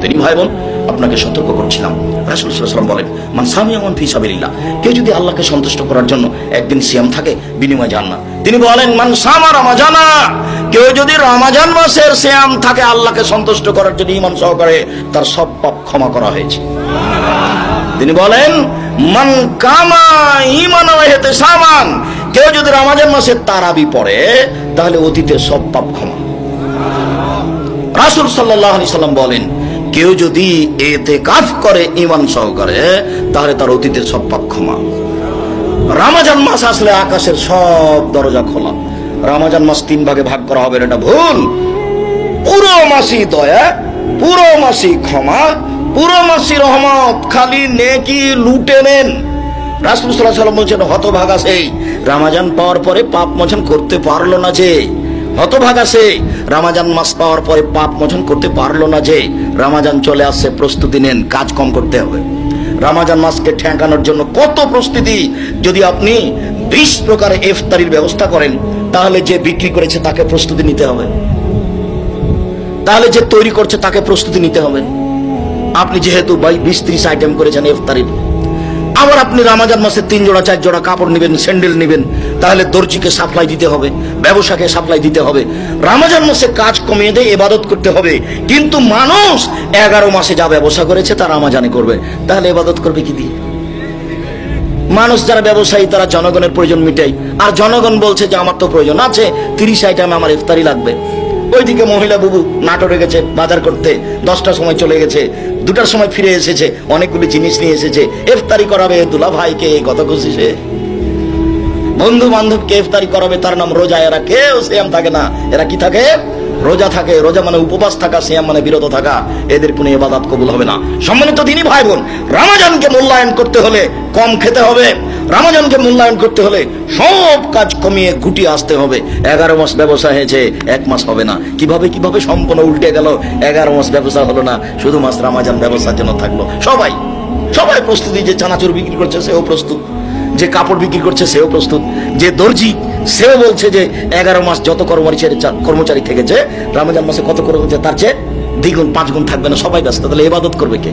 তিনি ভাই বোন, আপনাকে সতর্ক করছিলাম। রাসূল সাল্লাল্লাহু আলাইহি ওয়াসাল্লাম বলেন, মান সামিয়ামান ফি সাবিলিল্লাহ, কেউ যদি আল্লাহকে সন্তুষ্ট করার জন্য একদিন সিয়াম থাকে, বিনিময় জান্নাত। তিনি বলেন, মান সামা রমাজানা, কেউ যদি রমাজান মাসের সিয়াম থাকে আল্লাহকে সন্তুষ্ট করার জন্য ঈমান সহকারে, তার সব পাপ ক্ষমা করা হয়েছে। তিনি বলেন, মান কামা ঈমানান ওয়া ইহতিসাবান, কেউ যদি রমাজান মাসে তারাবি পড়ে তাহলে অতীতের সব পাপ ক্ষমা। রাসূল সাল্লাল্লাহু আলাইহি সাল্লাম বলেন, কেউ যদি ইতিকাফ করে ঈমান সহকারে তাহলে তার অতীতের সব পাপ ক্ষমা। রমজান মাস আসলে আকাশের সব দরজা খোলা। রমজান মাস 3 ভাগে ভাগ করা হবে, এটা ভুল। পুরো মাসই দয়া, পুরো মাসই ক্ষমা, পুরো মাসই রহমত, খালি নেকি লুটে নেন। রাসূল সাল্লাল্লাহু আলাইহি সাল্লাম বলেছেন, হতভাগা সেই রমজান পাওয়ার পরে পাপ মোচন করতে পারলো না যে, হতভাগা সে রমজান মাস পাওয়ার পরে পাপ মোচন করতে পারলো না যে। রমজান চলে আসছে, প্রস্তুতি নেন, কাজ কম করতে হবে। রমজান মাসকে ঠেকানোর জন্য কত প্রস্তুতি। যদি আপনি 20 প্রকারের ইফতারির ব্যবস্থা করেন তাহলে যে বিক্রি করেছে তাকে প্রস্তুতি নিতে হবে, তাহলে যে তৈরি করছে তাকে প্রস্তুতি নিতে হবে। আপনি যেহেতু 20-30 আইটেম করেছেন ইফতারির, আবার আপনি রমজান মাসে 3 জোড়া 4 জোড়া কাপড় নেবেন, স্যান্ডেল নেবেন, তাহলে দর্জিকে সাপ্লাই দিতে হবে, ব্যবসাকে সাপ্লাই দিতে হবে। রমজান মাসে কাজ কমিয়ে দিয়ে ইবাদত করতে হবে। কিন্তু মানুষ 11 মাসে যা ব্যবসা করেছে তা রমজানে করবে, তাহলে ইবাদত করবে কি দিয়ে? মানুষ যারা ব্যবসায়ী তারা জনগণের প্রয়োজন মিটাই, আর জনগণ বলছে যে আমার তো প্রয়োজন আছে, 30 আইটেম আমার ইফতারি লাগবে। ওইদিকে মহিলা বুবু নাটোরে গেছে বাজার করতে, 10টার সময় চলে গেছে, 2টার সময় ফিরে এসেছে, অনেকগুলি জিনিস নিয়ে এসেছে, ইফতারি করাবে দুলা ভাইকে, কত খুশি সে। বন্ধু বান্ধবকে ইফতারি করাবে, তার নাম রোজা। এরা কেউ সিয়াম থাকে না, এরা কি থাকে? রোজা থাকে। রোজা মানে উপবাস থাকা, সিয়াম মানে বিরত থাকা। এদের কোনো ইবাদত কবুল হবে না। সম্মানিত দিনী ভাই বোন, রমজানকে মূল্যায়ন করতে হলে কম খেতে হবে। রমজানকে মূল্যায়ন করতে হলে সব কাজ কমিয়ে গুটিয়ে আসতে হবে। 11 মাস ব্যবসা হয়েছে, 1 মাস হবে না। কিভাবে সম্পূর্ণ উল্টে গেল। 11 মাস ব্যবসা হলো না, শুধু মাস রমজান ব্যবসার জন্য থাকলো। সবাই প্রস্তুতি। যে চানাচুর বিক্রি করছে সেও প্রস্তুত, যে কাপড় বিক্রি করছে সেও প্রস্তুত, যে দর্জি সেও বলছে যে 11 মাস যত কর্মচারী থেকেছে রমজান মাসে কত কর্মচারী তার চেয়ে 2 গুণ 5 গুণ থাকবে না। সবাই ব্যস্ত, তাহলে ইবাদত করবে কে?